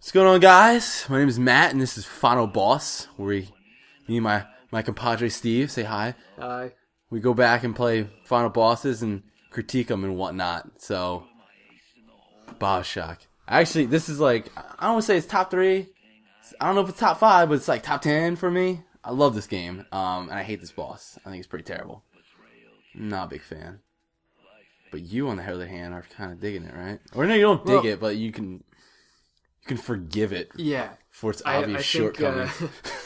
What's going on, guys? My name is Matt, and this is Final Boss, where me and my compadre Steve say hi. Hi. We go back and play Final Bosses and critique them and whatnot. So, BioShock. Actually, this is like, I don't want to say it's top 3. I don't know if it's top 5, but it's like top 10 for me. I love this game, and I hate this boss. I think it's pretty terrible. Not a big fan. But you, on the other hand, are kind of digging it, right? Or no, you don't dig it, but you can forgive it. Yeah. For its obvious shortcomings.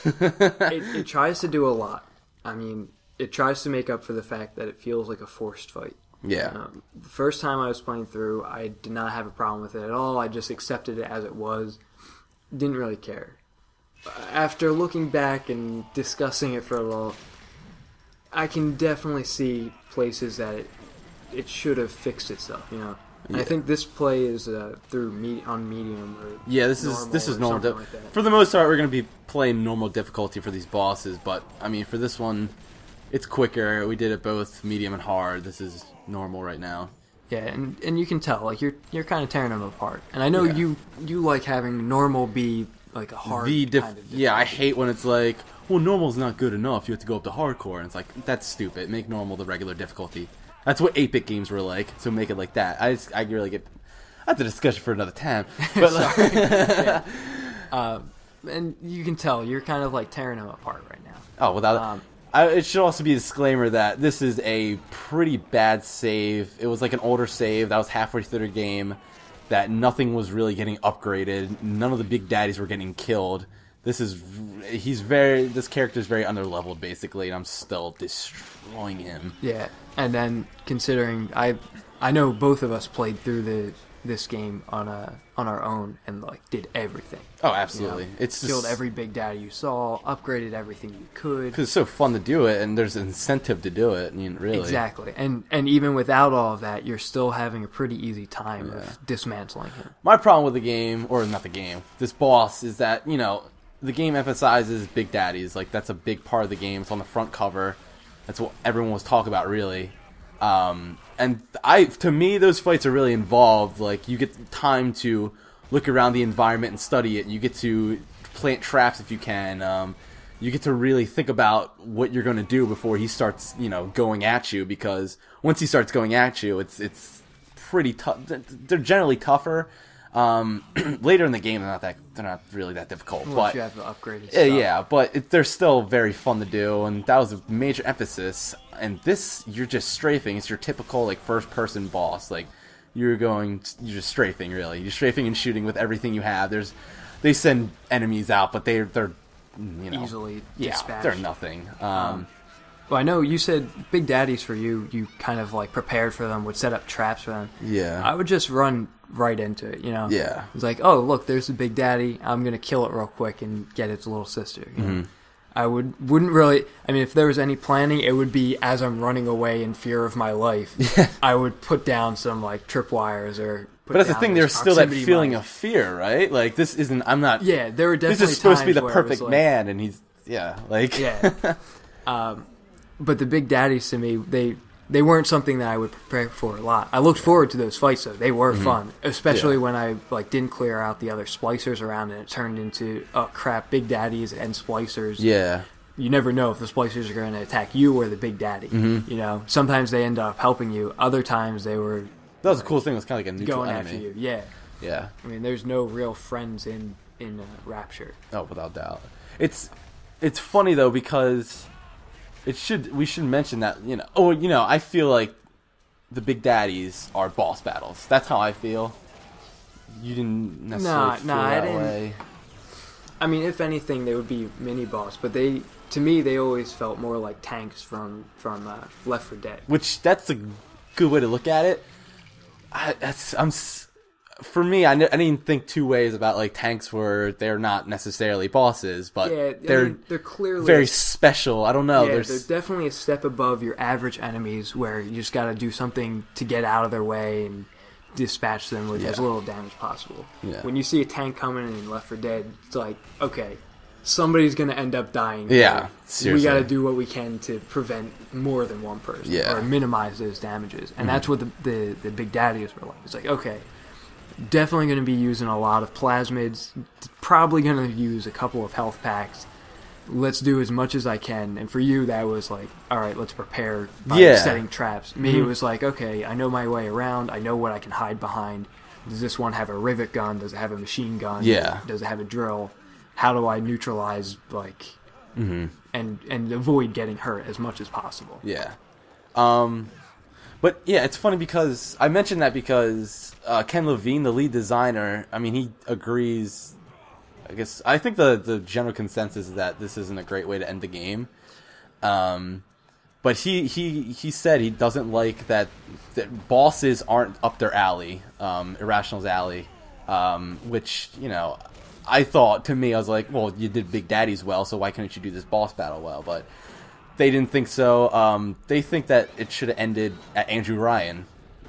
It tries to do a lot. I mean, it tries to make up for the fact that it feels like a forced fight. Yeah. The first time I was playing through, I did not have a problem with it at all. I just accepted it as it was. Didn't really care. After looking back and discussing it for a while, I can definitely see places that it should have fixed itself, you know. Yeah. I think this play is through on medium. Or this is normal. Like for the most part, we're going to be playing normal difficulty for these bosses, but I mean, for this one, it's quicker. We did it both medium and hard. This is normal right now. Yeah, and you can tell, like you're kind of tearing them apart. And I know you like having normal be like a hard kind of yeah, I hate when it's like, well, normal's not good enough. You have to go up to hardcore, and it's like, that's stupid. Make normal the regular difficulty. That's what 8-bit games were like, so make it like that. I really get... That's a discussion for another time. But and you can tell, you're kind of like tearing them apart right now. Oh, without... it should also be a disclaimer that this is a pretty bad save. It was like an older save that was halfway through the game, that nothing was really getting upgraded. None of the big daddies were getting killed. This character is very underleveled, basically, and I'm still destroying him. Yeah, and then considering I know both of us played through this game on our own and like did everything. Oh, absolutely! You know, It's killed every big daddy you saw, upgraded everything you could. Because it's so fun to do it, and there's an incentive to do it. I mean, really, exactly. And even without all of that, you're still having a pretty easy time of dismantling him. My problem with the game, or not the game, this boss is that the game emphasizes big daddies. Like, that's a big part of the game. It's on the front cover. That's what everyone was talking about, really. And to me, those fights are really involved. Like, you get time to look around the environment and study it. You get to plant traps if you can. You get to really think about what you're going to do before he starts, going at you. Because once he starts going at you, it's pretty tough. They're generally tougher. Later in the game, they're not really that difficult. Once you have the upgraded stuff. Yeah, but they're still very fun to do, and that was a major emphasis. And this, you're just strafing. It's your typical like first-person boss. Like you're just strafing, really. You're strafing and shooting with everything you have. They send enemies out, but they're easily dispatched. They're nothing. Well, I know you said big daddies for you. You kind of like prepared for them, would set up traps for them. Yeah, I would just run right into it, Yeah. It's like, oh, look, there's a big daddy. I'm going to kill it real quick and get its little sister. You know? I wouldn't really... I mean, if there was any planning, it would be as I'm running away in fear of my life. Yeah. I would put down some, like, tripwires or... But that's the thing, there's still that feeling of fear, right? Like, this isn't... I'm not... Yeah, there were definitely this is supposed to be the times perfect like, man, and he's... Yeah, like... Yeah. But the big daddies, to me, they weren't something that I would prepare for a lot. I looked forward to those fights, though. They were fun, especially when I like didn't clear out the other splicers around, and it turned into, oh crap, big daddies and splicers. Yeah. You never know if the splicers are going to attack you or the big daddy. Sometimes they end up helping you. Other times they were... That was the coolest thing. It was kind of like a neutral going enemy. after you. Yeah. Yeah. I mean, there's no real friends in Rapture. Oh, without doubt. It's funny, though, because... we should mention that, I feel like the big daddies are boss battles. That's how I feel. You didn't necessarily feel that way. I mean, if anything, they would be mini boss, but to me, they always felt more like tanks from Left 4 Dead. Which, that's a good way to look at it. For me, I didn't think two ways about like tanks where they're not necessarily bosses, but they're clearly very special. I don't know. Yeah, they're definitely a step above your average enemies, where you just got to do something to get out of their way and dispatch them with as little damage possible. Yeah. When you see a tank coming in Left 4 Dead, it's like, okay, somebody's going to end up dying. Yeah, seriously. We got to do what we can to prevent more than one person or minimize those damages. And that's what the big daddies were like. It's like, okay, Definitely going to be using a lot of plasmids. Probably going to use a couple of health packs. Let's do as much as I can. And for you, that was like, all right, let's prepare by setting traps. Me, it was like, okay, I know my way around. I know what I can hide behind. Does this one have a rivet gun? Does it have a machine gun? Yeah. Does it have a drill? How do I neutralize, like, and avoid getting hurt as much as possible? Yeah. But yeah, it's funny because I mentioned that because Ken Levine, the lead designer, I mean, he agrees. I think the general consensus is that this isn't a great way to end the game. But he said he doesn't like that bosses aren't up their alley, Irrational's alley, which, you know, I thought, to me, I was like, well, you did Big Daddy's well, so why couldn't you do this boss battle well? But they didn't think so. They think that it should have ended at Andrew Ryan,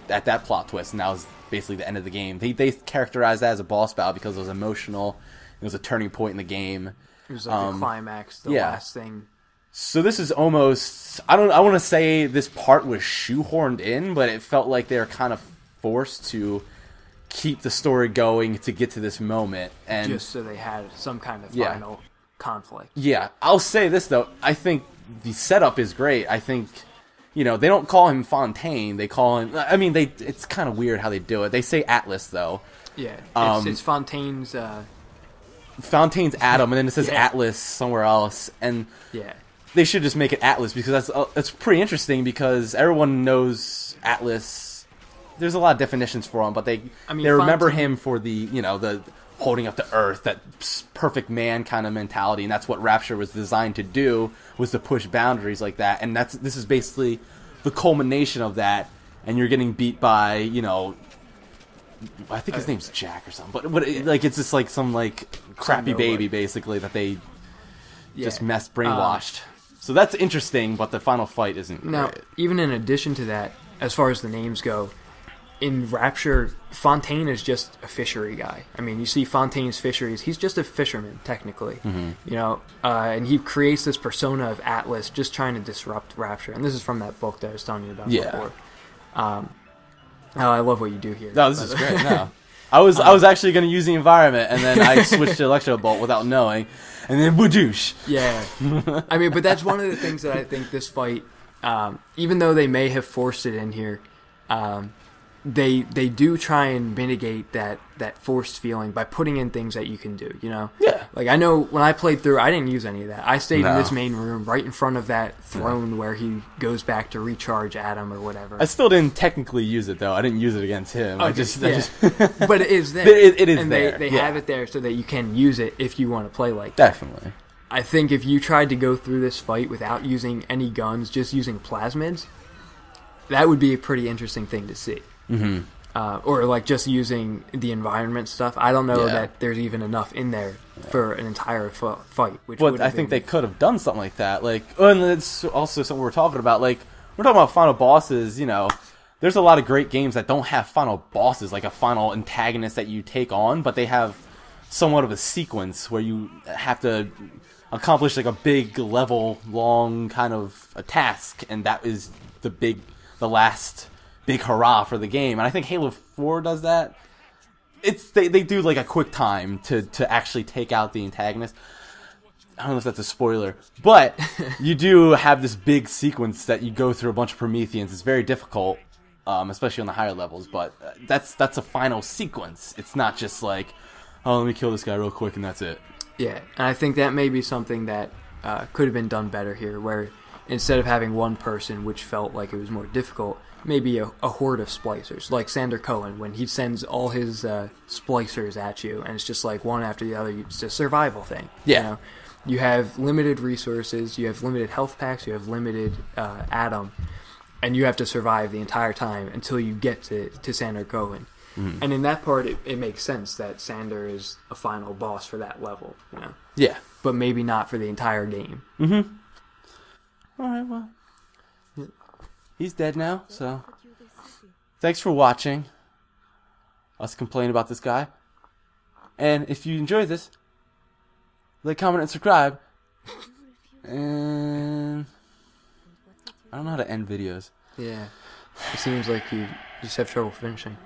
at that plot twist, and that was basically the end of the game. They characterized that as a boss battle because it was emotional. It was a turning point in the game. It was like the climax, the last thing. So this is almost, I want to say this part was shoehorned in, but it felt like they were kind of forced to keep the story going to get to this moment. And just so they had some kind of final conflict. Yeah. I'll say this, though. I think the setup is great. I think, you know, they don't call him Fontaine. They call him, I mean, it's kind of weird how they do it. They say Atlas, though. Yeah. It's Fontaine's... Fontaine's Adam, and then it says Atlas somewhere else, and they should just make it Atlas, because that's pretty interesting, because everyone knows Atlas. There's a lot of definitions for him, but they remember him for the holding up the earth, that perfect man kind of mentality, and that's what Rapture was designed to do, was to push boundaries like that, and this is basically the culmination of that, and you're getting beat by, you know, I think his name's Jack or something, but like it's just like some like crappy baby basically that they just brainwashed. So that's interesting, but the final fight isn't now great. Even in addition to that, as far as the names go, in Rapture, Fontaine is just a fishery guy. I mean, you see Fontaine's fisheries, he's just a fisherman technically, you know, and he creates this persona of Atlas just trying to disrupt Rapture, and this is from that book that I was telling you about before. I love what you do here. No, this is great. No, I was actually going to use the environment, and then I switched to Electro Bolt without knowing, and then Boudouche. Yeah, I mean, but that's one of the things that I think this fight, even though they may have forced it in here, they do try and mitigate that forced feeling by putting in things that you can do, you know? Yeah. Like, I know when I played through, I didn't use any of that. I stayed in this main room right in front of that throne where he goes back to recharge Adam or whatever. I still didn't technically use it, though. I didn't use it against him. Oh, I just but it is there. It is and there. They have it there so that you can use it if you want to play like that. Definitely. I think if you tried to go through this fight without using any guns, just using plasmids, that would be a pretty interesting thing to see. Mm-hmm. Or like just using the environment stuff. I don't know that there's even enough in there for an entire fight. But I think they could have done something like that. Like, and it's also something we're talking about. Like, we're talking about final bosses. You know, there's a lot of great games that don't have final bosses, like a final antagonist that you take on, but they have somewhat of a sequence where you have to accomplish like a big level long kind of a task, and that is the last big hurrah for the game. And I think Halo 4 does that. They do like a quick time to actually take out the antagonist. I don't know if that's a spoiler, but you do have this big sequence that you go through a bunch of Prometheans. It's very difficult, especially on the higher levels, but that's a final sequence. It's not just like, oh, let me kill this guy real quick and that's it. Yeah, and I think that may be something that could have been done better here, where instead of having one person, which felt like it was more difficult, maybe a horde of splicers, like Sander Cohen, when he sends all his splicers at you, and it's just like one after the other. It's a survival thing. Yeah. You know? You have limited resources, you have limited health packs, you have limited Adam, and you have to survive the entire time until you get to Sander Cohen. Mm-hmm. And in that part, it makes sense that Sander is a final boss for that level, you know? Yeah. But maybe not for the entire game. Mm-hmm. Alright, well. He's dead now, so thanks for watching us complain about this guy. And if you enjoyed this, like, comment, and subscribe. And I don't know how to end videos. Yeah. It seems like you just have trouble finishing.